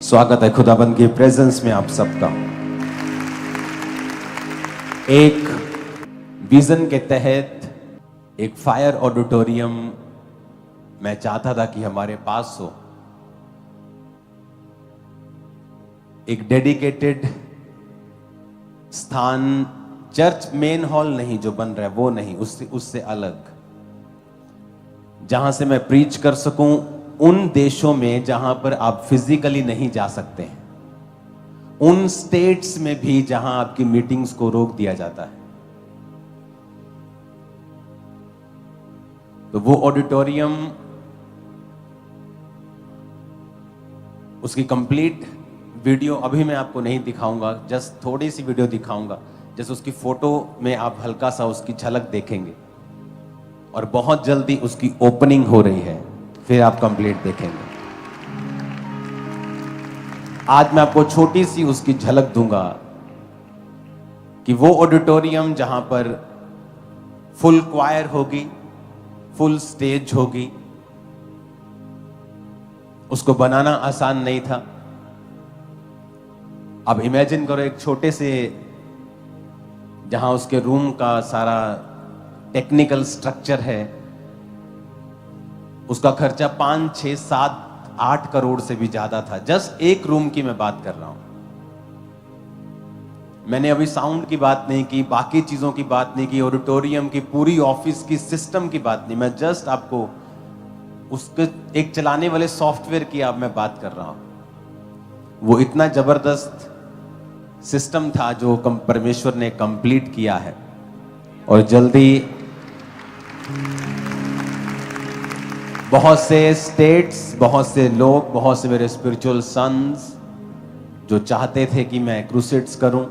स्वागत है खुदाबंद की प्रेजेंस में आप सबका। एक विजन के तहत एक फायर ऑडिटोरियम मैं चाहता था कि हमारे पास हो, एक डेडिकेटेड स्थान, चर्च मेन हॉल नहीं जो बन रहा है वो नहीं, उससे अलग, जहां से मैं प्रीच कर सकूं उन देशों में जहां पर आप फिजिकली नहीं जा सकते हैं, उन स्टेट्स में भी जहां आपकी मीटिंग्स को रोक दिया जाता है। तो वो ऑडिटोरियम, उसकी कंप्लीट वीडियो अभी मैं आपको नहीं दिखाऊंगा, जस्ट थोड़ी सी वीडियो दिखाऊंगा, जैसे उसकी फोटो में आप हल्का सा उसकी झलक देखेंगे और बहुत जल्दी उसकी ओपनिंग हो रही है, फिर आप कंप्लीट देखेंगे। आज मैं आपको छोटी सी उसकी झलक दूंगा कि वो ऑडिटोरियम जहां पर फुल क्वायर होगी, फुल स्टेज होगी, उसको बनाना आसान नहीं था। अब इमेजिन करो एक छोटे से, जहां उसके रूम का सारा टेक्निकल स्ट्रक्चर है, उसका खर्चा 5, 6, 7, 8 करोड़ से भी ज्यादा था। जस्ट एक रूम की मैं बात कर रहा हूं। मैंने अभी साउंड की बात नहीं की, बाकी चीजों की बात नहीं की, ऑडिटोरियम की, पूरी ऑफिस की सिस्टम की बात नहीं, मैं जस्ट आपको उसके एक चलाने वाले सॉफ्टवेयर की अब मैं बात कर रहा हूं। वो इतना जबरदस्त सिस्टम था जो परमेश्वर ने कंप्लीट किया है, और जल्दी बहुत से स्टेट्स, बहुत से लोग, बहुत से मेरे स्पिरिचुअल सन्स जो चाहते थे कि मैं क्रूसेड्स करूं,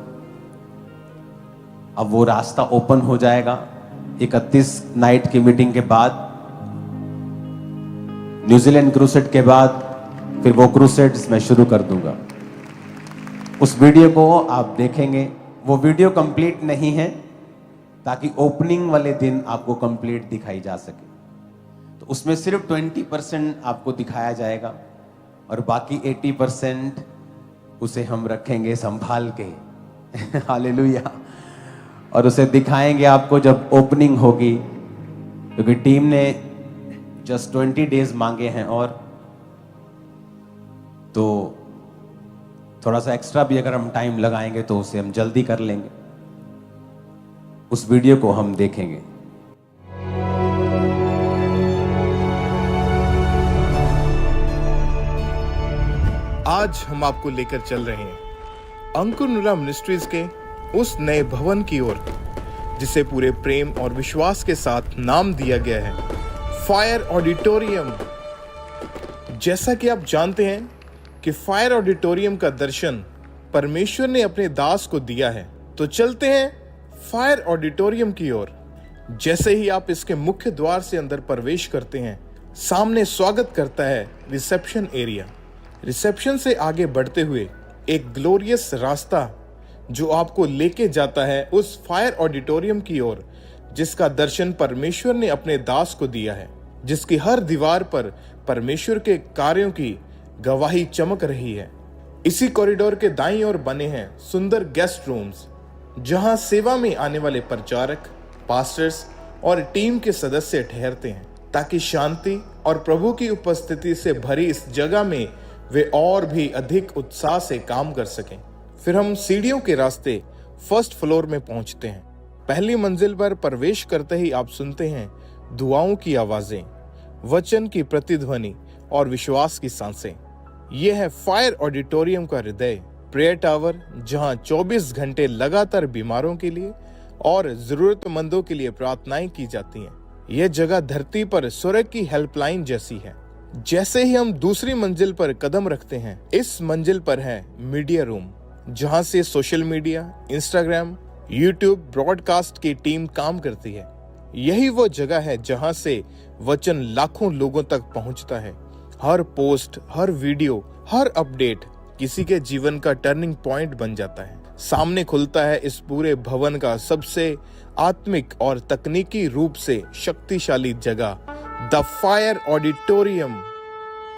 अब वो रास्ता ओपन हो जाएगा। 31 नाइट की मीटिंग के बाद, न्यूजीलैंड क्रूसेड के बाद, फिर वो क्रूसेड्स मैं शुरू कर दूंगा। उस वीडियो को आप देखेंगे, वो वीडियो कंप्लीट नहीं है ताकि ओपनिंग वाले दिन आपको कंप्लीट दिखाई जा सके। तो उसमें सिर्फ 20% आपको दिखाया जाएगा और बाकी 80% उसे हम रखेंगे संभाल के हालेलुया। और उसे दिखाएंगे आपको जब ओपनिंग होगी, क्योंकि टीम ने जस्ट 20 डेज मांगे हैं, और तो थोड़ा सा एक्स्ट्रा भी अगर हम टाइम लगाएंगे तो उसे हम जल्दी कर लेंगे। उस वीडियो को हम देखेंगे। आज हम आपको लेकर चल रहे हैं अंकुर नुरा मिनिस्ट्रीज के उस नए भवन की ओर, जिसे पूरे प्रेम और विश्वास के साथ नाम दिया गया है फायर ऑडिटोरियम। जैसा कि आप जानते हैं कि फायर ऑडिटोरियम का दर्शन परमेश्वर ने अपने दास को दिया है, तो चलते हैं फायर ऑडिटोरियम की ओर। जैसे ही आप इसके मुख्य द्वार से अंदर प्रवेश करते हैं, सामने स्वागत करता है रिसेप्शन एरिया। रिसेप्शन से आगे बढ़ते हुए एक ग्लोरियस रास्ता जो आपको लेके जाता है उस फायर ऑडिटोरियम की ओर, जिसका दर्शन परमेश्वर ने अपने दास को दिया है, जिसकी हर दीवार पर परमेश्वर के कार्यों की गवाही चमक रही है। इसी कॉरिडोर के दाईं ओर बने हैं सुंदर गेस्ट रूम्स, जहां सेवा में आने वाले प्रचारक, पास्टर्स और टीम के सदस्य ठहरते हैं, ताकि शांति और प्रभु की उपस्थिति से भरी इस जगह में वे और भी अधिक उत्साह से काम कर सकें। फिर हम सीढ़ियों के रास्ते फर्स्ट फ्लोर में पहुंचते हैं। पहली मंजिल पर प्रवेश करते ही आप सुनते हैं दुआओं की आवाजें, वचन की प्रतिध्वनि और विश्वास की सांसें। यह है फायर ऑडिटोरियम का हृदय, प्रेयर टावर, जहां 24 घंटे लगातार बीमारों के लिए और जरूरतमंदों के लिए प्रार्थनाएं की जाती हैं। यह जगह धरती पर स्वर्ग की हेल्पलाइन जैसी है। जैसे ही हम दूसरी मंजिल पर कदम रखते हैं, इस मंजिल पर है मीडिया रूम, जहां से social media, Instagram, YouTube broadcast की टीम काम करती है। यही वो जगह है जहां से वचन लाखों लोगों तक पहुंचता है। हर पोस्ट, हर वीडियो, हर अपडेट किसी के जीवन का टर्निंग पॉइंट बन जाता है। सामने खुलता है इस पूरे भवन का सबसे आत्मिक और तकनीकी रूप से शक्तिशाली जगह, द फायर ऑडिटोरियम।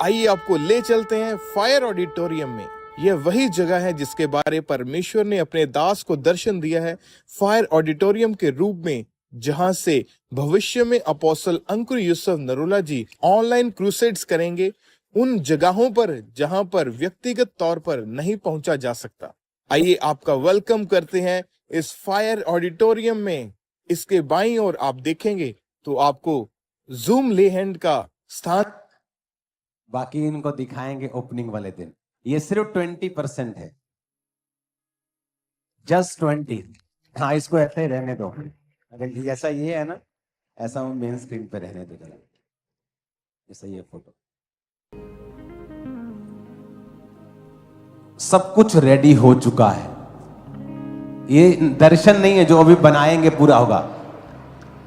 आइए आपको ले चलते हैं फायर ऑडिटोरियम में। यह वही जगह है जिसके बारे परमेश्वर ने अपने दास को दर्शन दिया है फायर ऑडिटोरियम के रूप में, जहां से भविष्य में अपोस्टल अंकुर यूसुफ नरोला जी ऑनलाइन क्रूसेड्स करेंगे, उन जगहों पर जहां पर व्यक्तिगत तौर पर नहीं पहुंचा जा सकता। आइए आपका वेलकम करते हैं इस फायर ऑडिटोरियम में। इसके बाईं ओर आप देखेंगे तो आपको जूम लेहैंड का स्थान, बाकी इनको दिखाएंगे ओपनिंग वाले दिन। ये सिर्फ 20% है, जस्ट 20। हाँ, इसको ऐसे ही रहने दो। अगर जैसा ये है ना, ऐसा वो मेन स्क्रीन पे रहने दो जरा, जैसा ये फोटो। सब कुछ रेडी हो चुका है। ये दर्शन नहीं है जो अभी बनाएंगे पूरा होगा,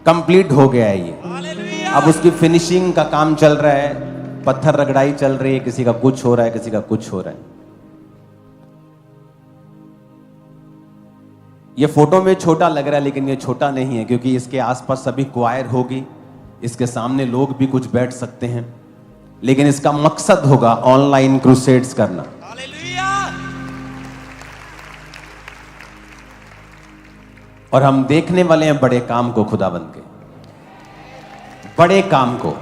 कंप्लीट हो गया है ये। अब उसकी फिनिशिंग का काम चल रहा है, पत्थर रगड़ाई चल रही है, किसी का कुछ हो रहा है, किसी का कुछ हो रहा है। ये फोटो में छोटा लग रहा है, लेकिन ये छोटा नहीं है, क्योंकि इसके आसपास सभी क्वायर होगी, इसके सामने लोग भी कुछ बैठ सकते हैं, लेकिन इसका मकसद होगा ऑनलाइन क्रूसेड्स करना। और हम देखने वाले हैं बड़े काम को, खुदाबंद के बड़े काम को।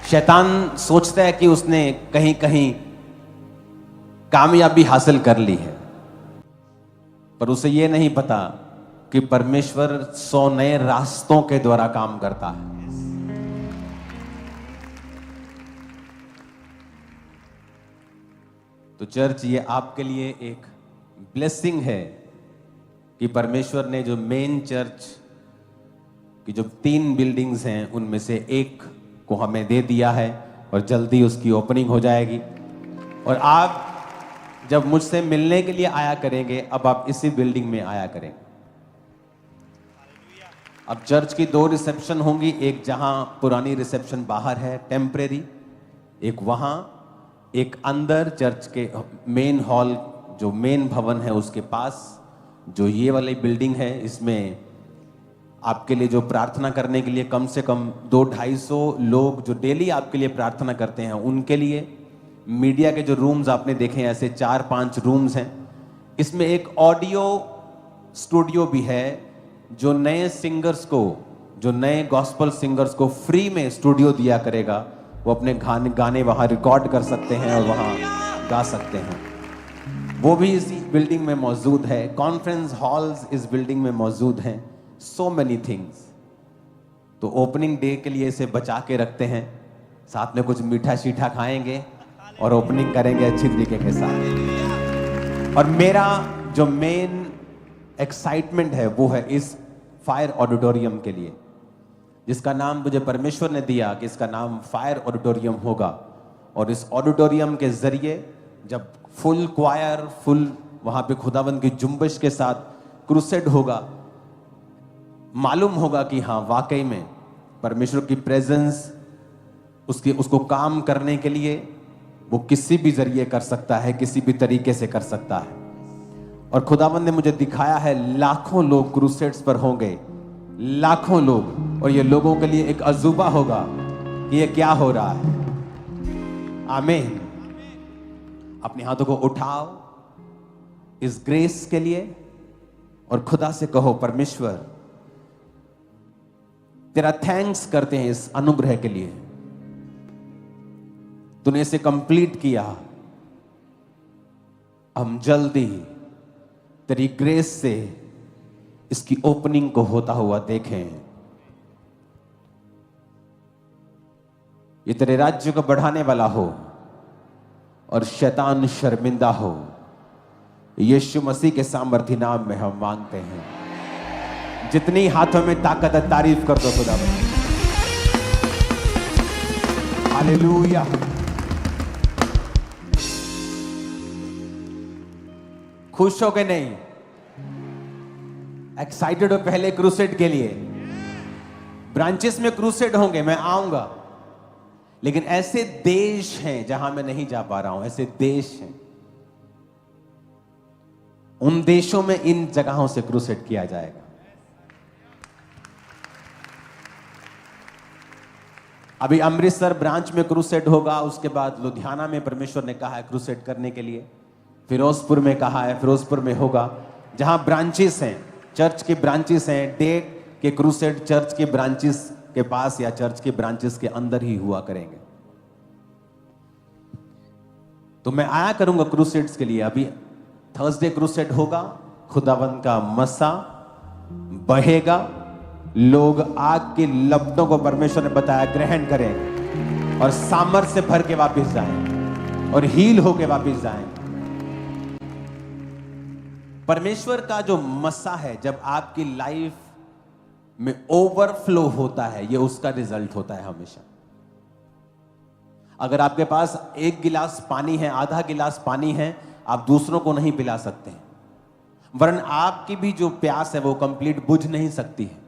शैतान सोचता है कि उसने कहीं कहीं कामयाबी हासिल कर ली है, पर उसे यह नहीं पता कि परमेश्वर 100 नए रास्तों के द्वारा काम करता है। तो चर्च, ये आपके लिए एक ब्लेसिंग है कि परमेश्वर ने जो मेन चर्च की जो 3 बिल्डिंग्स हैं, उनमें से एक को हमें दे दिया है, और जल्दी उसकी ओपनिंग हो जाएगी। और आप जब मुझसे मिलने के लिए आया करेंगे, अब आप इसी बिल्डिंग में आया करेंगे। अब चर्च की 2 रिसेप्शन होंगी, एक जहां पुरानी रिसेप्शन बाहर है टेम्परेरी, एक वहां, एक अंदर चर्च के मेन हॉल, जो मेन भवन है उसके पास, जो ये वाली बिल्डिंग है। इसमें आपके लिए जो प्रार्थना करने के लिए कम से कम 200-250 लोग जो डेली आपके लिए प्रार्थना करते हैं, उनके लिए मीडिया के जो रूम्स आपने देखे हैं, ऐसे 4-5 रूम्स हैं। इसमें एक ऑडियो स्टूडियो भी है, जो नए सिंगर्स को, जो नए गॉस्पल सिंगर्स को फ्री में स्टूडियो दिया करेगा। वो अपने गाने वहाँ रिकॉर्ड कर सकते हैं और वहाँ गा सकते हैं। वो भी इसी बिल्डिंग में मौजूद है। कॉन्फ्रेंस हॉल्स इस बिल्डिंग में मौजूद हैं। So many things. तो ओपनिंग डे के लिए इसे बचा के रखते हैं, साथ में कुछ मीठा शीठा खाएंगे और ओपनिंग करेंगे अच्छी तरीके के साथ। और मेरा जो मेन एक्साइटमेंट है वो है इस फायर ऑडिटोरियम के लिए, जिसका नाम मुझे परमेश्वर ने दिया कि इसका नाम फायर ऑडिटोरियम होगा। और इस ऑडिटोरियम के जरिए जब फुल क्वायर, फुल वहां पे खुदावंद की जुम्बश के साथ क्रूसेड होगा, मालूम होगा कि हाँ, वाकई में परमेश्वर की प्रेजेंस उसको काम करने के लिए वो किसी भी जरिए कर सकता है, किसी भी तरीके से कर सकता है। और खुदावंद ने मुझे दिखाया है लाखों लोग क्रूसेड्स पर होंगे, लाखों लोग, और ये लोगों के लिए एक अजूबा होगा कि ये क्या हो रहा है। आमीन। अपने हाथों को उठाओ इस ग्रेस के लिए और खुदा से कहो, परमेश्वर तेरा थैंक्स करते हैं इस अनुग्रह के लिए, तूने इसे कंप्लीट किया। हम जल्दी तेरी ग्रेस से इसकी ओपनिंग को होता हुआ देखें। ये तेरे राज्य को बढ़ाने वाला हो और शैतान शर्मिंदा हो। यीशु मसीह के सामर्थी नाम में हम मांगते हैं। जितनी हाथों में ताकत है, तारीफ कर दो खुदा। हालेलुया। खुश हो के नहीं, एक्साइटेड हो पहले क्रूसेड के लिए। ब्रांचेस में क्रूसेड होंगे, मैं आऊंगा, लेकिन ऐसे देश हैं जहां मैं नहीं जा पा रहा हूं, ऐसे देश हैं, उन देशों में इन जगहों से क्रूसेड किया जाएगा। अभी अमृतसर ब्रांच में क्रूसेड होगा, उसके बाद लुधियाना में परमेश्वर ने कहा है क्रूसेड करने के लिए, फिरोजपुर में कहा है, फिरोजपुर में होगा। जहां ब्रांचेस हैं, चर्च के ब्रांचेस हैं, डे के क्रूसेड चर्च के ब्रांचेस के पास या चर्च के ब्रांचेस के अंदर ही हुआ करेंगे। तो मैं आया करूंगा क्रूसेड्स के लिए। अभी थर्सडे क्रूसेड होगा, खुदावंद का मसा बहेगा, लोग आग के लपटों को परमेश्वर ने बताया ग्रहण करें और सामर्थ से भर के वापस जाएं और हील होके वापस जाएं। परमेश्वर का जो मसा है, जब आपकी लाइफ में ओवरफ्लो होता है, ये उसका रिजल्ट होता है हमेशा। अगर आपके पास 1 गिलास पानी है, आधा गिलास पानी है, आप दूसरों को नहीं पिला सकते, वरन आपकी भी जो प्यास है वो कंप्लीट बुझ नहीं सकती है।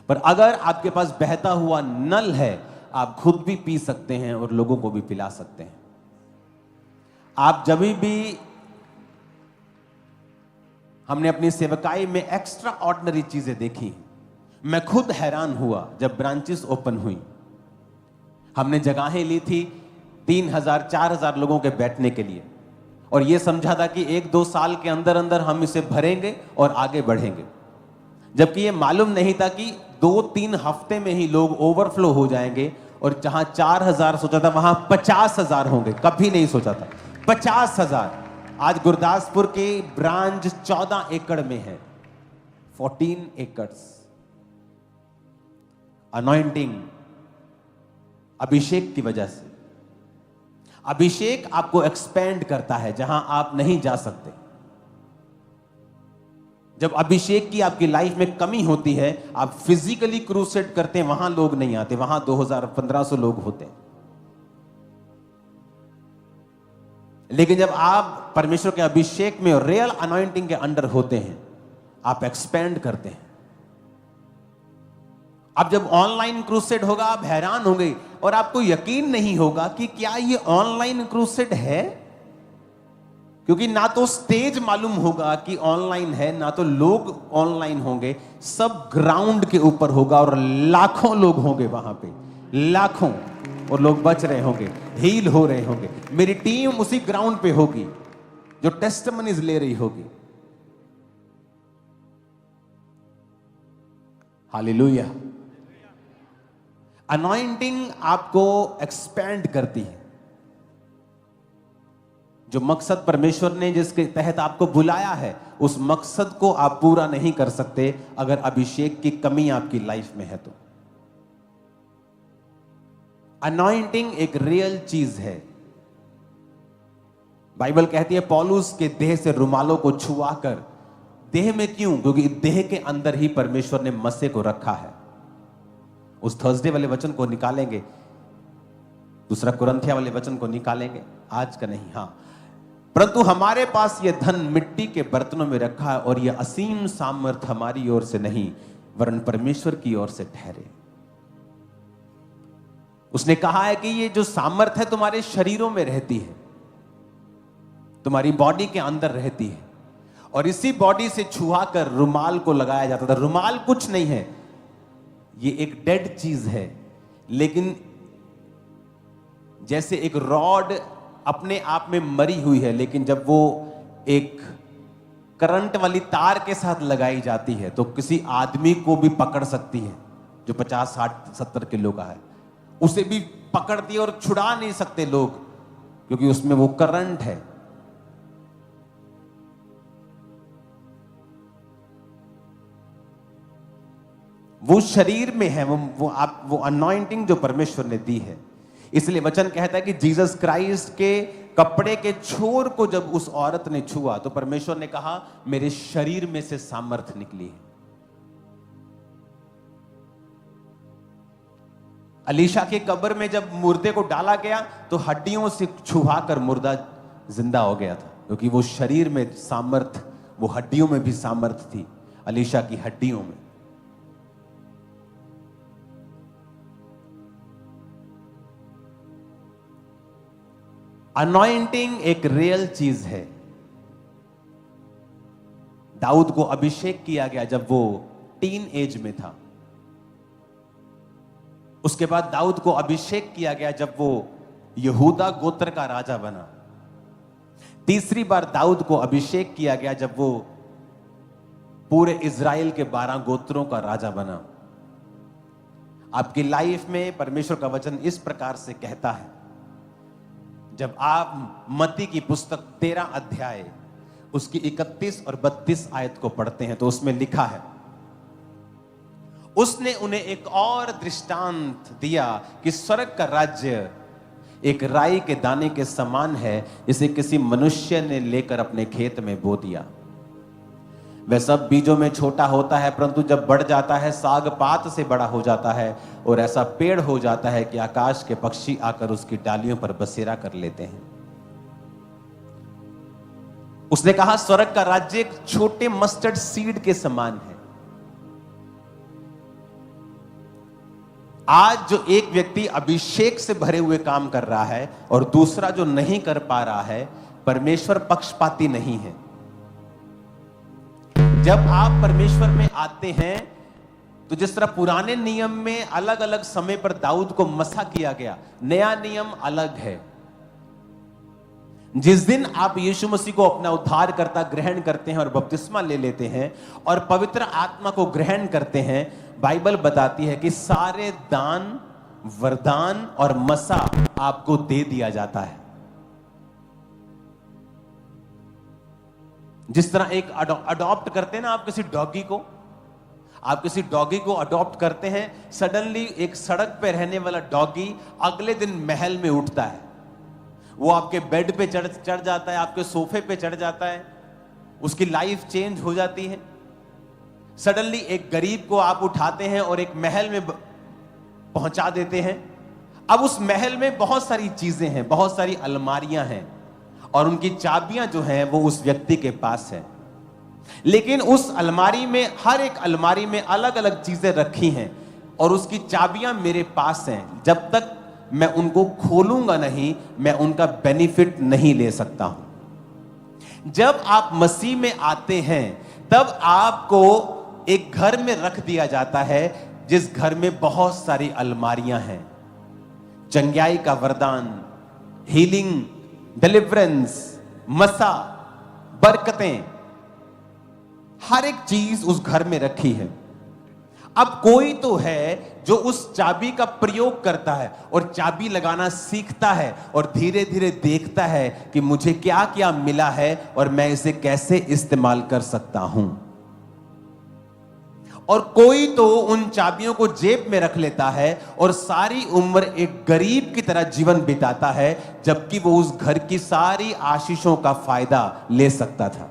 पर अगर आपके पास बहता हुआ नल है, आप खुद भी पी सकते हैं और लोगों को भी पिला सकते हैं। आप जब भी, हमने अपनी सेवकाई में एक्स्ट्रा ऑर्डिनरी चीजें देखी। मैं खुद हैरान हुआ जब ब्रांचेस ओपन हुई। हमने जगहें ली थी 3000 4000 लोगों के बैठने के लिए, और यह समझा था कि 1-2 साल के अंदर अंदर हम इसे भरेंगे और आगे बढ़ेंगे, जबकि यह मालूम नहीं था कि 2-3 हफ्ते में ही लोग ओवरफ्लो हो जाएंगे और जहां 4000 सोचा था वहां 50,000 होंगे। कभी नहीं सोचा था 50,000। आज गुरदासपुर की ब्रांच 14 एकड़ में है, 14 एकर्स। अनॉइंटिंग, अभिषेक की वजह से। अभिषेक आपको एक्सपेंड करता है जहां आप नहीं जा सकते। जब अभिषेक की आपकी लाइफ में कमी होती है, आप फिजिकली क्रूसेड करते हैं, वहां लोग नहीं आते, वहां 2000-1500 लोग होते हैं। लेकिन जब आप परमेश्वर के अभिषेक में और रियल अनॉइंटिंग के अंडर होते हैं, आप एक्सपेंड करते हैं। अब जब ऑनलाइन क्रूसेड होगा, आप हैरान होंगे और आपको यकीन नहीं होगा कि क्या ये ऑनलाइन क्रूसेड है, क्योंकि ना तो स्टेज मालूम होगा कि ऑनलाइन है, ना तो लोग ऑनलाइन होंगे। सब ग्राउंड के ऊपर होगा और लाखों लोग होंगे वहां पे, लाखों, और लोग बच रहे होंगे, हील हो रहे होंगे। मेरी टीम उसी ग्राउंड पे होगी जो टेस्टिमनीज ले रही होगी। हालेलुया। अनॉइंटिंग आपको एक्सपेंड करती है। जो मकसद परमेश्वर ने जिसके तहत आपको बुलाया है, उस मकसद को आप पूरा नहीं कर सकते अगर अभिषेक की कमी आपकी लाइफ में है तो। अनॉइंटिंग एक रियल चीज है। बाइबल कहती है पौलुस के देह से रुमालों को छुआ कर, देह में क्यों? क्योंकि देह के अंदर ही परमेश्वर ने मसे को रखा है। उस थर्सडे वाले वचन को निकालेंगे, दूसरा कुरिन्थिया वाले वचन को निकालेंगे, आज का नहीं। हां, परंतु हमारे पास यह धन मिट्टी के बर्तनों में रखा है और यह असीम सामर्थ हमारी ओर से नहीं वरन परमेश्वर की ओर से ठहरे। उसने कहा है कि ये जो सामर्थ है तुम्हारे शरीरों में रहती है, तुम्हारी बॉडी के अंदर रहती है, और इसी बॉडी से छुआ कर रुमाल को लगाया जाता था। रुमाल कुछ नहीं है, ये एक डेड चीज है, लेकिन जैसे एक रॉड अपने आप में मरी हुई है, लेकिन जब वो एक करंट वाली तार के साथ लगाई जाती है तो किसी आदमी को भी पकड़ सकती है जो 50, 60, 70 किलो का है, उसे भी पकड़ती है और छुड़ा नहीं सकते लोग, क्योंकि उसमें वो करंट है। वो शरीर में है, वो अनॉइंटिंग जो परमेश्वर ने दी है। इसलिए वचन कहता है कि जीसस क्राइस्ट के कपड़े के छोर को जब उस औरत ने छुआ तो परमेश्वर ने कहा मेरे शरीर में से सामर्थ निकली है। अलीशा के कब्र में जब मुर्दे को डाला गया तो हड्डियों से छुआ कर मुर्दा जिंदा हो गया था, क्योंकि वो शरीर में सामर्थ, वो हड्डियों में भी सामर्थ थी, अलीशा की हड्डियों में। अनॉइंटिंग एक रियल चीज है। दाऊद को अभिषेक किया गया जब वो टीन एज में था। उसके बाद दाऊद को अभिषेक किया गया जब वो यहूदा गोत्र का राजा बना। तीसरी बार दाऊद को अभिषेक किया गया जब वो पूरे इज़राइल के 12 गोत्रों का राजा बना। आपकी लाइफ में परमेश्वर का वचन इस प्रकार से कहता है, जब आप मत्ती की पुस्तक 13 अध्याय उसकी 31 और 32 आयत को पढ़ते हैं तो उसमें लिखा है, उसने उन्हें एक और दृष्टांत दिया कि स्वर्ग का राज्य एक राई के दाने के समान है, जिसे किसी मनुष्य ने लेकर अपने खेत में बो दिया। वह सब बीजों में छोटा होता है, परंतु जब बढ़ जाता है साग पात से बड़ा हो जाता है और ऐसा पेड़ हो जाता है कि आकाश के पक्षी आकर उसकी डालियों पर बसेरा कर लेते हैं। उसने कहा स्वर्ग का राज्य एक छोटे मस्टर्ड सीड के समान है। आज जो एक व्यक्ति अभिषेक से भरे हुए काम कर रहा है और दूसरा जो नहीं कर पा रहा है, परमेश्वर पक्षपाती नहीं है। जब आप परमेश्वर में आते हैं तो जिस तरह पुराने नियम में अलग अलग समय पर दाऊद को मसा किया गया, नया नियम अलग है। जिस दिन आप यीशु मसीह को अपना उद्धारकर्ता ग्रहण करते हैं और बपतिस्मा ले लेते हैं और पवित्र आत्मा को ग्रहण करते हैं, बाइबल बताती है कि सारे दान, वरदान और मसा आपको दे दिया जाता है। जिस तरह एक अडॉप्ट करते हैं ना आप किसी डॉगी को, आप किसी डॉगी को अडॉप्ट करते हैं, सडनली एक सड़क पे रहने वाला डॉगी अगले दिन महल में उठता है, वो आपके बेड पे चढ़ जाता है, आपके सोफे पे चढ़ जाता है, उसकी लाइफ चेंज हो जाती है। सडनली एक गरीब को आप उठाते हैं और एक महल में पहुंचा देते हैं। अब उस महल में बहुत सारी चीजें हैं, बहुत सारी अलमारियां हैं और उनकी चाबियां जो हैं वो उस व्यक्ति के पास है, लेकिन उस अलमारी में, हर एक अलमारी में अलग अलग चीजें रखी हैं और उसकी चाबियां मेरे पास हैं। जब तक मैं उनको खोलूंगा नहीं, मैं उनका बेनिफिट नहीं ले सकता हूं। जब आप मसीह में आते हैं तब आपको एक घर में रख दिया जाता है जिस घर में बहुत सारी अलमारियां हैं। चंगाई का वरदान, हीलिंग, डिलीवरेंस, मसा, बरकतें, हर एक चीज उस घर में रखी है। अब कोई तो है जो उस चाबी का प्रयोग करता है और चाबी लगाना सीखता है और धीरे धीरे देखता है कि मुझे क्या क्या मिला है और मैं इसे कैसे इस्तेमाल कर सकता हूं। और कोई तो उन चाबियों को जेब में रख लेता है और सारी उम्र एक गरीब की तरह जीवन बिताता है, जबकि वो उस घर की सारी आशीषों का फायदा ले सकता था।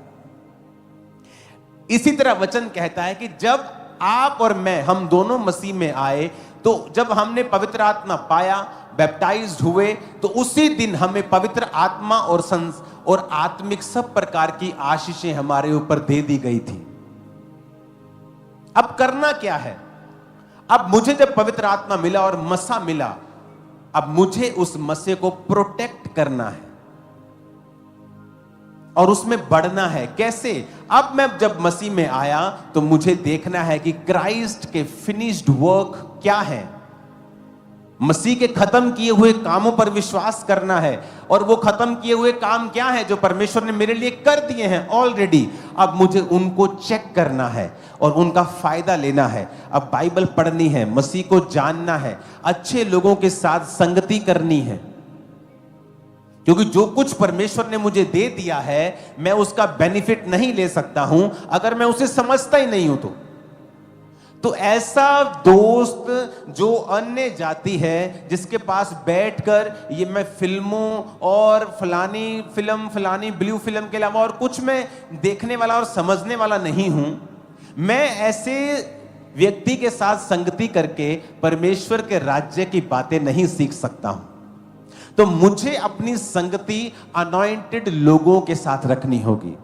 इसी तरह वचन कहता है कि जब आप और मैं, हम दोनों मसीह में आए, तो जब हमने पवित्र आत्मा पाया, बैप्टाइज्ड हुए, तो उसी दिन हमें पवित्र आत्मा और आत्मिक सब प्रकार की आशीषें हमारे ऊपर दे दी गई थी। अब करना क्या है? अब मुझे जब पवित्र आत्मा मिला और मसा मिला, अब मुझे उस मसे को प्रोटेक्ट करना है और उसमें बढ़ना है। कैसे? अब मैं जब मसीह में आया तो मुझे देखना है कि क्राइस्ट के फिनिश्ड वर्क क्या है। मसीह के खत्म किए हुए कामों पर विश्वास करना है और वो खत्म किए हुए काम क्या है जो परमेश्वर ने मेरे लिए कर दिए हैं ऑलरेडी। अब मुझे उनको चेक करना है और उनका फायदा लेना है। अब बाइबल पढ़नी है, मसीह को जानना है, अच्छे लोगों के साथ संगति करनी है, क्योंकि जो कुछ परमेश्वर ने मुझे दे दिया है मैं उसका बेनिफिट नहीं ले सकता हूं अगर मैं उसे समझता ही नहीं हूं। तो ऐसा दोस्त जो अन्य जाति है, जिसके पास बैठकर ये मैं फिल्मों और फलानी फिल्म, फलानी ब्लू फिल्म के अलावा और कुछ मैं देखने वाला और समझने वाला नहीं हूं, मैं ऐसे व्यक्ति के साथ संगति करके परमेश्वर के राज्य की बातें नहीं सीख सकता हूं। तो मुझे अपनी संगति अनॉइंटेड लोगों के साथ रखनी होगी।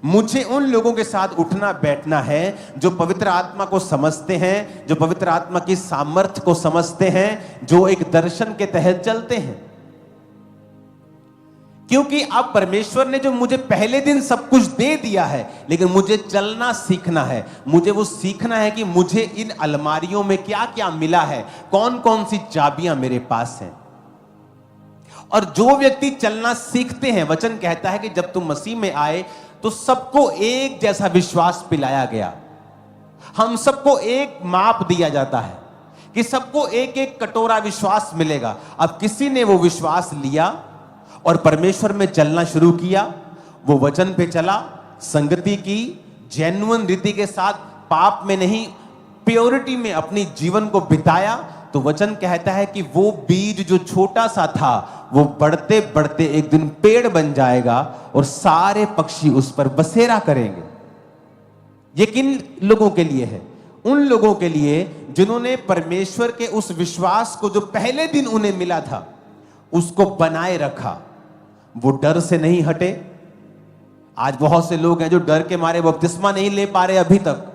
मुझे उन लोगों के साथ उठना बैठना है जो पवित्र आत्मा को समझते हैं, जो पवित्र आत्मा की सामर्थ्य को समझते हैं, जो एक दर्शन के तहत चलते हैं। क्योंकि अब परमेश्वर ने जो मुझे पहले दिन सब कुछ दे दिया है, लेकिन मुझे चलना सीखना है। मुझे वो सीखना है कि मुझे इन अलमारियों में क्या क्या मिला है, कौन कौन सी चाबियां मेरे पास हैं। और जो व्यक्ति चलना सीखते हैं, वचन कहता है कि जब तुम मसीह में आए तो सबको एक जैसा विश्वास पिलाया गया। हम सबको एक माप दिया जाता है कि सबको एक एक कटोरा विश्वास मिलेगा। अब किसी ने वो विश्वास लिया और परमेश्वर में चलना शुरू किया, वो वचन पे चला, संगति की, जेन्युइन रीति के साथ, पाप में नहीं, प्योरिटी में अपनी जीवन को बिताया, तो वचन कहता है कि वो बीज जो छोटा सा था वो बढ़ते बढ़ते एक दिन पेड़ बन जाएगा और सारे पक्षी उस पर बसेरा करेंगे। ये किन लोगों के लिए है? उन लोगों के लिए जिन्होंने परमेश्वर के उस विश्वास को जो पहले दिन उन्हें मिला था उसको बनाए रखा। वो डर से नहीं हटे। आज बहुत से लोग हैं जो डर के मारे बपतिस्मा नहीं ले पा रहे अभी तक।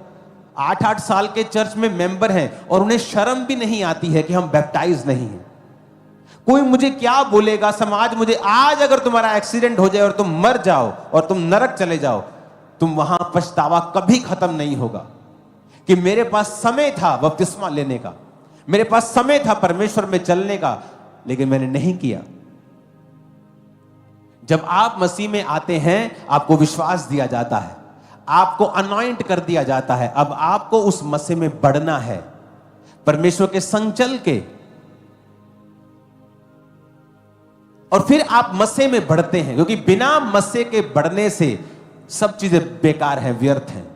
8-8 साल के चर्च में मेंबर हैं और उन्हें शर्म भी नहीं आती है कि हम बैप्टाइज नहीं हैं। कोई मुझे क्या बोलेगा, समाज मुझे, आज अगर तुम्हारा एक्सीडेंट हो जाए और तुम मर जाओ और तुम नरक चले जाओ, तुम वहां पछतावा कभी खत्म नहीं होगा कि मेरे पास समय था बपतिस्मा लेने का, मेरे पास समय था परमेश्वर में चलने का, लेकिन मैंने नहीं किया। जब आप मसीह में आते हैं आपको विश्वास दिया जाता है, आपको अनॉइंट कर दिया जाता है। अब आपको उस मसीह में बढ़ना है, परमेश्वर के संग चल के, और फिर आप मसीह में बढ़ते हैं, क्योंकि बिना मसीह के बढ़ने से सब चीजें बेकार हैं, व्यर्थ हैं।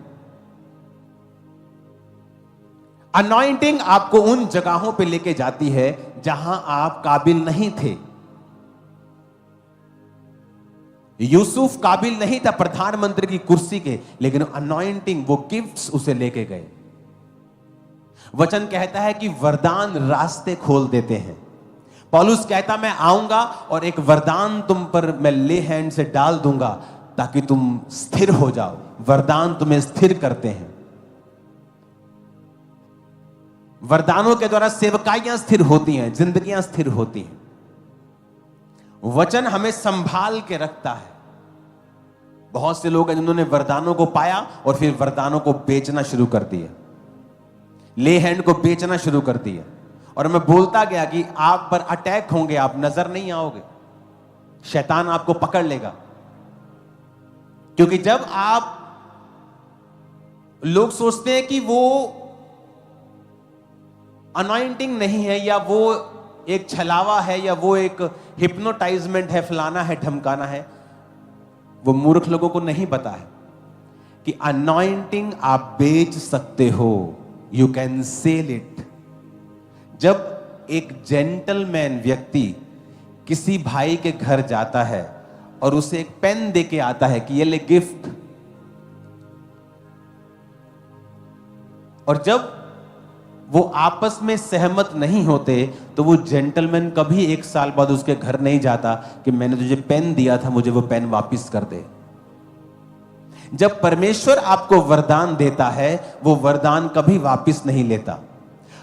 अनॉइंटिंग आपको उन जगहों पे लेके जाती है जहां आप काबिल नहीं थे। यूसुफ काबिल नहीं था प्रधानमंत्री की कुर्सी के, लेकिन अनॉइंटिंग, वो गिफ्ट्स उसे लेके गए। वचन कहता है कि वरदान रास्ते खोल देते हैं। पौलुस कहता मैं आऊंगा और एक वरदान तुम पर मैं ले हैंड से डाल दूंगा ताकि तुम स्थिर हो जाओ। वरदान तुम्हें स्थिर करते हैं। वरदानों के द्वारा सेवकाइयां स्थिर होती हैं, जिंदगियां स्थिर होती हैं। वचन हमें संभाल के रखता है। बहुत से लोग हैं जिन्होंने वरदानों को पाया और फिर वरदानों को बेचना शुरू कर दिया, ले हैंड को बेचना शुरू कर दिया। और मैं बोलता गया कि आप पर अटैक होंगे, आप नजर नहीं आओगे, शैतान आपको पकड़ लेगा। क्योंकि जब आप, लोग सोचते हैं कि वो अनॉइंटिंग नहीं है, या वो एक छलावा है, या वो एक हिप्नोटाइजमेंट है, फलाना है, ढमकाना है। वो मूर्ख लोगों को नहीं पता है कि अनॉइंटिंग आप बेच सकते हो, यू कैन सेल इट। जब एक जेंटलमैन व्यक्ति किसी भाई के घर जाता है और उसे एक पेन दे के आता है कि ये ले गिफ्ट, और जब वो आपस में सहमत नहीं होते तो वो जेंटलमैन कभी 1 साल बाद उसके घर नहीं जाता कि मैंने तुझे पेन दिया था, मुझे वो पेन वापस कर दे। जब परमेश्वर आपको वरदान देता है, वो वरदान कभी वापस नहीं लेता।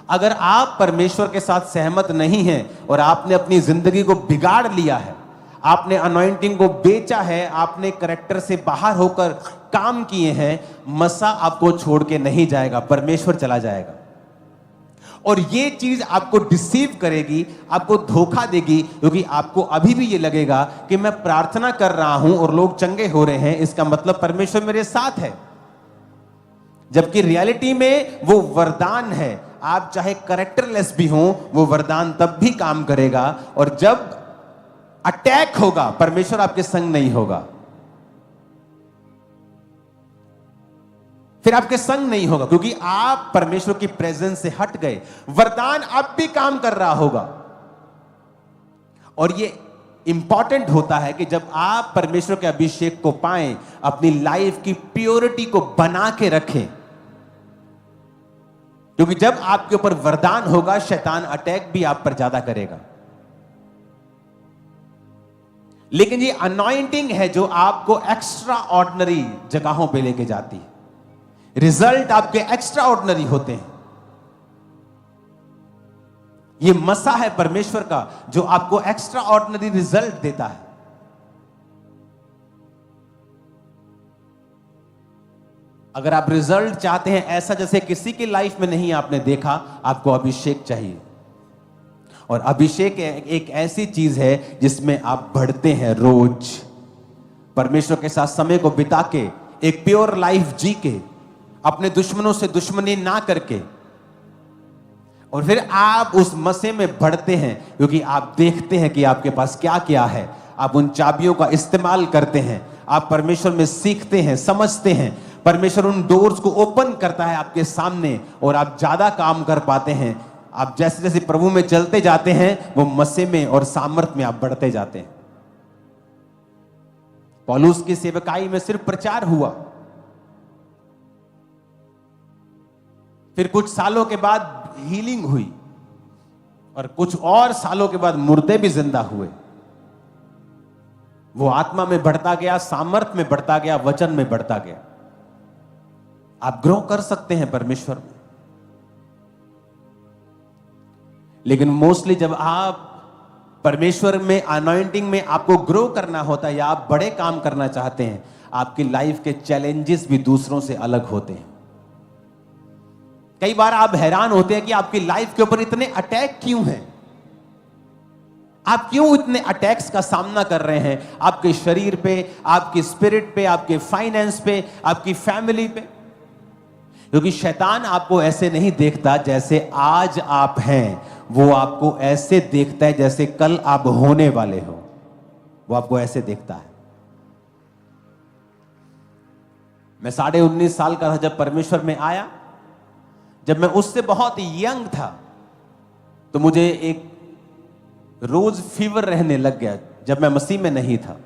अगर आप परमेश्वर के साथ सहमत नहीं हैं और आपने अपनी जिंदगी को बिगाड़ लिया है, आपने अनॉइंटिंग को बेचा है, आपने कैरेक्टर से बाहर होकर काम किए हैं, मसा आपको छोड़ के नहीं जाएगा, परमेश्वर चला जाएगा। और ये चीज आपको डिसीव करेगी, आपको धोखा देगी, क्योंकि आपको अभी भी ये लगेगा कि मैं प्रार्थना कर रहा हूं और लोग चंगे हो रहे हैं, इसका मतलब परमेश्वर मेरे साथ है। जबकि रियलिटी में वो वरदान है। आप चाहे कैरेक्टरलेस भी हो, वो वरदान तब भी काम करेगा। और जब अटैक होगा, परमेश्वर आपके संग नहीं होगा, फिर आपके संग नहीं होगा, क्योंकि आप परमेश्वर की प्रेजेंस से हट गए। वरदान अब भी काम कर रहा होगा। और ये इंपॉर्टेंट होता है कि जब आप परमेश्वर के अभिषेक को पाएं, अपनी लाइफ की प्योरिटी को बना के रखें, क्योंकि जब आपके ऊपर वरदान होगा, शैतान अटैक भी आप पर ज्यादा करेगा। लेकिन ये अनॉइंटिंग है जो आपको एक्स्ट्रा ऑर्डिनरी जगहों पे लेके जाती है। रिजल्ट आपके एक्स्ट्रा ऑर्डिनरी होते हैं। ये मसा है परमेश्वर का जो आपको एक्स्ट्रा ऑर्डिनरी रिजल्ट देता है। अगर आप रिजल्ट चाहते हैं ऐसा जैसे किसी की लाइफ में नहीं आपने देखा, आपको अभिषेक चाहिए। और अभिषेक एक ऐसी चीज है जिसमें आप बढ़ते हैं रोज, परमेश्वर के साथ समय को बिता के, एक प्योर लाइफ जी के, अपने दुश्मनों से दुश्मनी ना करके, और फिर आप उस मसे में बढ़ते हैं क्योंकि आप देखते हैं कि आपके पास क्या क्या है। आप उन चाबियों का इस्तेमाल करते हैं, आप परमेश्वर में सीखते हैं, समझते हैं, परमेश्वर उन डोर्स को ओपन करता है आपके सामने और आप ज्यादा काम कर पाते हैं। आप जैसे जैसे प्रभु में चलते जाते हैं वो मसे में और सामर्थ में आप बढ़ते जाते हैं। पौलुस की सेवकाई में सिर्फ प्रचार हुआ, फिर कुछ सालों के बाद हीलिंग हुई और कुछ और सालों के बाद मुर्दे भी जिंदा हुए। वो आत्मा में बढ़ता गया, सामर्थ में बढ़ता गया, वचन में बढ़ता गया। आप ग्रो कर सकते हैं परमेश्वर में, लेकिन मोस्टली जब आप परमेश्वर में अनॉइंटिंग में आपको ग्रो करना होता है या आप बड़े काम करना चाहते हैं, आपकी लाइफ के चैलेंजेस भी दूसरों से अलग होते हैं। कई बार आप हैरान होते हैं कि आपकी लाइफ के ऊपर इतने अटैक क्यों हैं, आप क्यों इतने अटैक्स का सामना कर रहे हैं, आपके शरीर पे, आपकी स्पिरिट पे, आपके फाइनेंस पे, आपकी फैमिली पे। क्योंकि शैतान आपको ऐसे नहीं देखता जैसे आज आप हैं, वो आपको ऐसे देखता है जैसे कल आप होने वाले हो। वो आपको ऐसे देखता है। मैं 19.5 साल का था जब परमेश्वर में आया। जब मैं उससे बहुत यंग था तो मुझे एक रोज फीवर रहने लग गया जब मैं मसीह में नहीं था।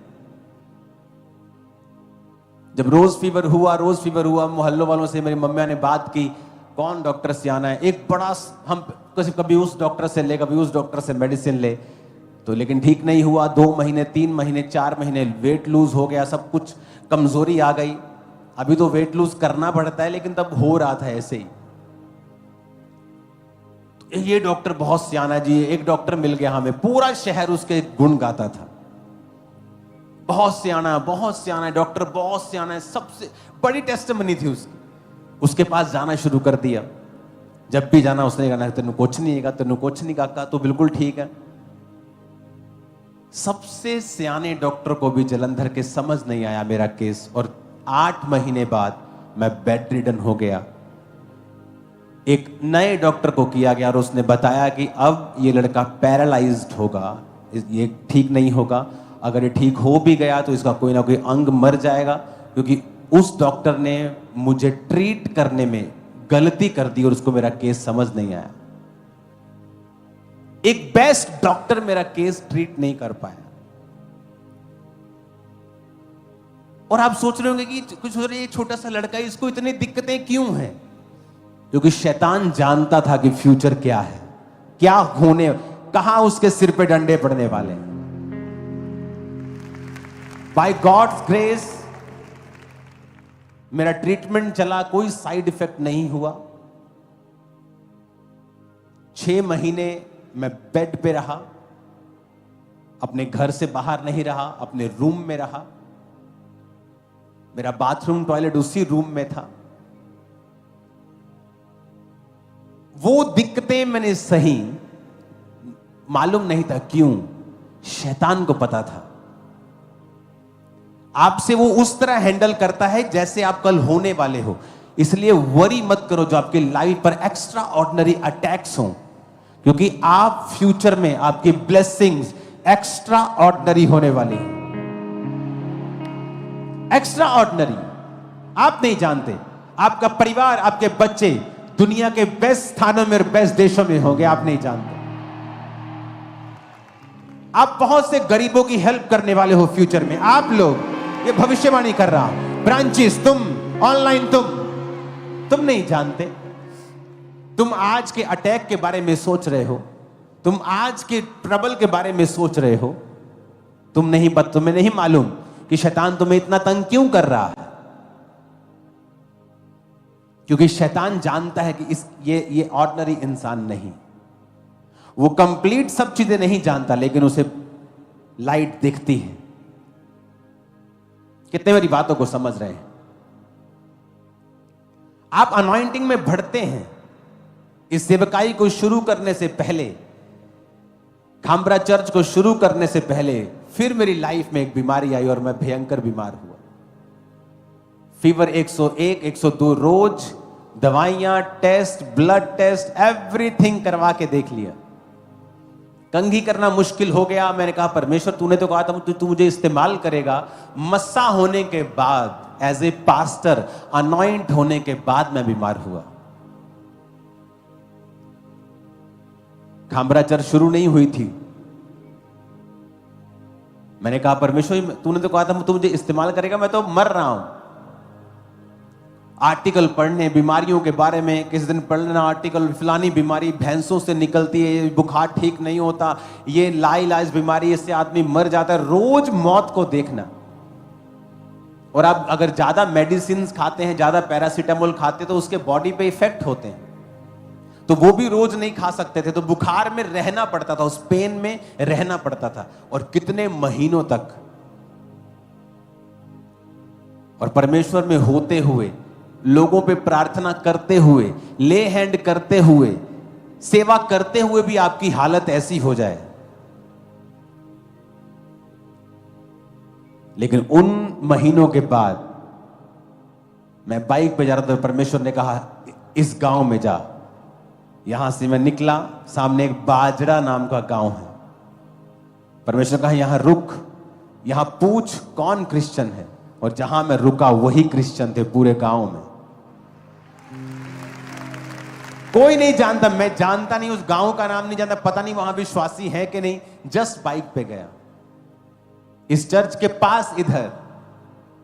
जब रोज फीवर हुआ, मोहल्लों वालों से मेरी मम्मी ने बात की, कौन डॉक्टर से आना है। एक बड़ा, हम कभी उस डॉक्टर से ले, कभी उस डॉक्टर से मेडिसिन ले, तो लेकिन ठीक नहीं हुआ। 2 महीने, 3 महीने, 4 महीने, वेट लूज हो गया, सब कुछ कमजोरी आ गई। अभी तो वेट लूज करना पड़ता है, लेकिन तब हो रहा था ऐसे ही। तो ये डॉक्टर बहुत सियाना जी, एक डॉक्टर मिल गया हमें, पूरा शहर उसके गुण गाता था। बहुत सियाना है डॉक्टर, बहुत सियाना है, सबसे बड़ी टेस्टिमनी थी उसकी। उसके पास जाना शुरू कर दिया। जब भी जाना उसने कहा तेनू कुछ नहीं काका, तो बिल्कुल ठीक है। सबसे सियाने डॉक्टर को भी जलंधर के समझ नहीं आया मेरा केस, और 8 महीने बाद मैं बेड रिडन हो गया। एक नए डॉक्टर को किया गया और उसने बताया कि अब ये लड़का पैरालाइज्ड होगा, ये ठीक नहीं होगा। अगर ये ठीक हो भी गया तो इसका कोई ना कोई अंग मर जाएगा, क्योंकि उस डॉक्टर ने मुझे ट्रीट करने में गलती कर दी और उसको मेरा केस समझ नहीं आया। एक बेस्ट डॉक्टर मेरा केस ट्रीट नहीं कर पाया। और आप सोच रहे होंगे कि कुछ हो रही है, छोटा सा लड़का है, इसको इतनी दिक्कतें क्यों हैं? क्योंकि शैतान जानता था कि फ्यूचर क्या है, क्या होने, कहां उसके सिर पे डंडे पड़ने वाले हैं। बाय गॉड्स ग्रेस मेरा ट्रीटमेंट चला, कोई साइड इफेक्ट नहीं हुआ। 6 महीने मैं बेड पे रहा, अपने घर से बाहर नहीं रहा, अपने रूम में रहा। मेरा बाथरूम टॉयलेट उसी रूम में था। वो दिक्कतें मैंने सही, मालूम नहीं था क्यों, शैतान को पता था। आपसे वो उस तरह हैंडल करता है जैसे आप कल होने वाले हो। इसलिए वरी मत करो जो आपकी लाइफ पर एक्स्ट्रा ऑर्डिनरी अटैक्स हो, क्योंकि आप फ्यूचर में आपकी ब्लेसिंग्स एक्स्ट्रा ऑर्डिनरी होने वाली है। एक्स्ट्रा ऑर्डिनरी आप नहीं जानते, आपका परिवार, आपके बच्चे दुनिया के बेस्ट स्थानों में और बेस्ट देशों में होंगे, आप नहीं जानते। आप बहुत से गरीबों की हेल्प करने वाले हो फ्यूचर में। आप लोग, ये भविष्यवाणी कर रहा हूं, ब्रांचेस, तुम ऑनलाइन, तुम नहीं जानते। तुम आज के अटैक के बारे में सोच रहे हो, तुम आज के ट्रबल के बारे में सोच रहे हो। तुम्हें नहीं मालूम कि शैतान तुम्हें इतना तंग क्यों कर रहा है। क्योंकि शैतान जानता है कि ये ऑर्डिनरी इंसान नहीं, वो कंप्लीट सब चीजें नहीं जानता, लेकिन उसे लाइट दिखती है। कितने मेरी बातों को समझ रहे हैं? आप अनॉइंटिंग में बढ़ते हैं। इस सेवकाई को शुरू करने से पहले, खामरा चर्च को शुरू करने से पहले, फिर मेरी लाइफ में एक बीमारी आई और मैं भयंकर बीमार हुआ। फीवर 101, 102, रोज दवाइयां, टेस्ट, ब्लड टेस्ट, एवरीथिंग करवा के देख लिया। कंघी करना मुश्किल हो गया। मैंने कहा परमेश्वर तूने तो कहा था तू मुझे इस्तेमाल करेगा। मस्सा होने के बाद, एज ए पास्टर अनॉइंट होने के बाद मैं बीमार हुआ। खामरा चर्च शुरू नहीं हुई थी। मैंने कहा परमेश्वर तूने तो कहा था तू मुझे इस्तेमाल करेगा, मैं तो मर रहा हूं। आर्टिकल पढ़ने बीमारियों के बारे में, किसी दिन पढ़ना आर्टिकल, फलानी बीमारी भैंसों से निकलती है, बुखार ठीक नहीं होता, ये लाइलाज बीमारी, इससे आदमी मर जाता है। रोज मौत को देखना। और आप अगर ज्यादा मेडिसिन खाते हैं, ज्यादा पैरासीटामोल खाते हैं, तो उसके बॉडी पे इफेक्ट होते हैं। तो वो भी रोज नहीं खा सकते थे, तो बुखार में रहना पड़ता था, उस पेन में रहना पड़ता था, और कितने महीनों तक। और परमेश्वर में होते हुए, लोगों पे प्रार्थना करते हुए, ले हैंड करते हुए, सेवा करते हुए भी आपकी हालत ऐसी हो जाए। लेकिन उन महीनों के बाद मैं बाइक पे जा रहा था, परमेश्वर ने कहा इस गांव में जा। यहां से मैं निकला, सामने एक बाजड़ा नाम का गांव है। परमेश्वर कहा यहां रुक, यहां पूछ कौन क्रिश्चियन है, और जहां मैं रुका वही क्रिश्चियन थे पूरे गांव में। कोई नहीं जानता, मैं जानता नहीं, उस गांव का नाम नहीं जानता, पता नहीं वहां विश्वासी है कि नहीं। जस्ट बाइक पे गया, इस चर्च के पास इधर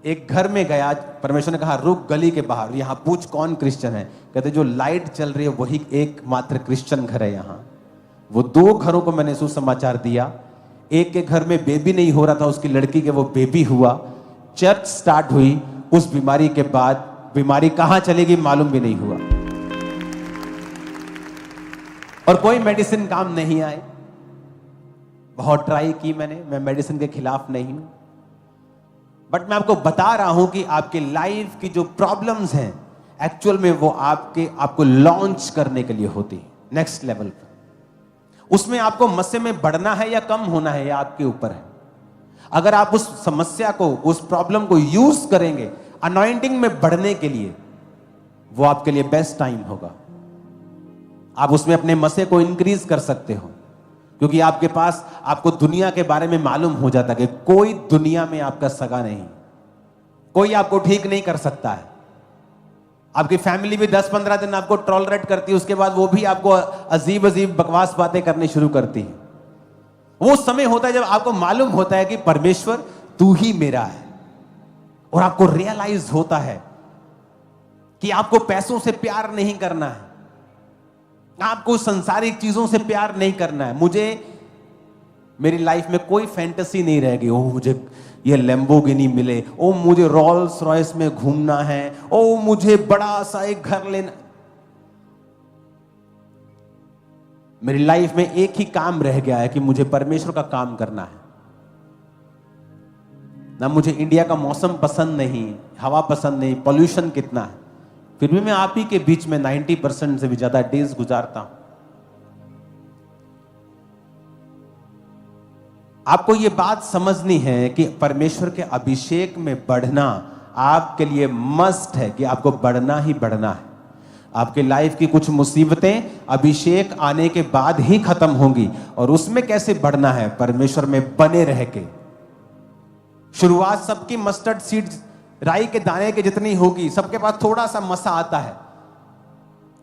एक घर में गया। परमेश्वर ने कहा रुक गली के बाहर, यहां पूछ कौन क्रिश्चियन है। कहते जो लाइट चल रही है वही एकमात्र क्रिश्चियन घर है यहां। वो 2 घरों को मैंने सुसमाचार दिया। एक के घर में बेबी नहीं हो रहा था, उसकी लड़की के वो बेबी हुआ। चर्च स्टार्ट हुई। उस बीमारी के बाद बीमारी कहां चलेगी मालूम भी नहीं हुआ, और कोई मेडिसिन काम नहीं आए। बहुत ट्राई की मैंने, मैं मेडिसिन के खिलाफ नहीं हूं, बट मैं आपको बता रहा हूं कि आपके लाइफ की जो प्रॉब्लम्स हैं एक्चुअल में वो आपको लॉन्च करने के लिए होती है नेक्स्ट लेवल पर। उसमें आपको मस्से में बढ़ना है या कम होना है, या आपके ऊपर है। अगर आप उस समस्या को, उस प्रॉब्लम को यूज करेंगे अनॉइंटिंग में बढ़ने के लिए, वो आपके लिए बेस्ट टाइम होगा। आप उसमें अपने मसे को इंक्रीज कर सकते हो, क्योंकि आपके पास, आपको दुनिया के बारे में मालूम हो जाता है कि कोई दुनिया में आपका सगा नहीं, कोई आपको ठीक नहीं कर सकता है। आपकी फैमिली भी 10-15 दिन आपको टॉलरेट करती है, उसके बाद वो भी आपको अजीब अजीब बकवास बातें करनी शुरू करती है। वो समय होता है जब आपको मालूम होता है कि परमेश्वर तू ही मेरा है, और आपको रियलाइज होता है कि आपको पैसों से प्यार नहीं करना है, आपको संसारिक चीजों से प्यार नहीं करना है। मुझे मेरी लाइफ में कोई फैंटेसी नहीं रहेगी, ओ मुझे ये लैम्बोर्गिनी मिले, ओ मुझे रोल्स रॉयस में घूमना है, ओ मुझे बड़ा सा एक घर लेना। मेरी लाइफ में एक ही काम रह गया है कि मुझे परमेश्वर का काम करना है। ना मुझे इंडिया का मौसम पसंद नहीं, हवा पसंद नहीं, पॉल्यूशन कितना है, फिर भी मैं आप ही के बीच में 90% से भी ज्यादा डेज गुजारता हूं। आपको यह बात समझनी है कि परमेश्वर के अभिषेक में बढ़ना आपके लिए मस्ट है, कि आपको बढ़ना ही बढ़ना है। आपके लाइफ की कुछ मुसीबतें अभिषेक आने के बाद ही खत्म होंगी, और उसमें कैसे बढ़ना है, परमेश्वर में बने रह के। शुरुआत सबकी मस्टर्ड सीड्स, राई के दाने के जितनी होगी, सबके पास थोड़ा सा मसा आता है,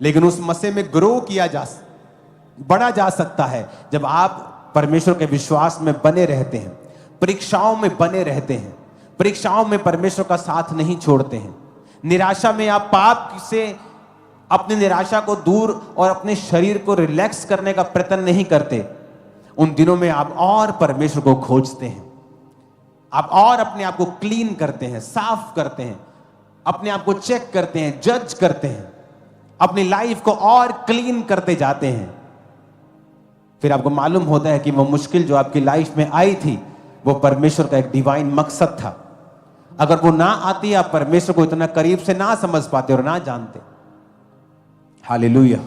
लेकिन उस मसे में ग्रो किया बढ़ा जा सकता है जब आप परमेश्वर के विश्वास में बने रहते हैं, परीक्षाओं में बने रहते हैं, परीक्षाओं में परमेश्वर का साथ नहीं छोड़ते हैं। निराशा में आप पाप से अपनी निराशा को दूर और अपने शरीर को रिलैक्स करने का प्रयत्न नहीं करते। उन दिनों में आप और परमेश्वर को खोजते हैं, आप और अपने आप को क्लीन करते हैं, साफ करते हैं, अपने आप को चेक करते हैं, जज करते हैं, अपनी लाइफ को और क्लीन करते जाते हैं। फिर आपको मालूम होता है कि वो मुश्किल जो आपकी लाइफ में आई थी, वो परमेश्वर का एक डिवाइन मकसद था। अगर वो ना आती, आप परमेश्वर को इतना करीब से ना समझ पाते और ना जानते। हालेलुया।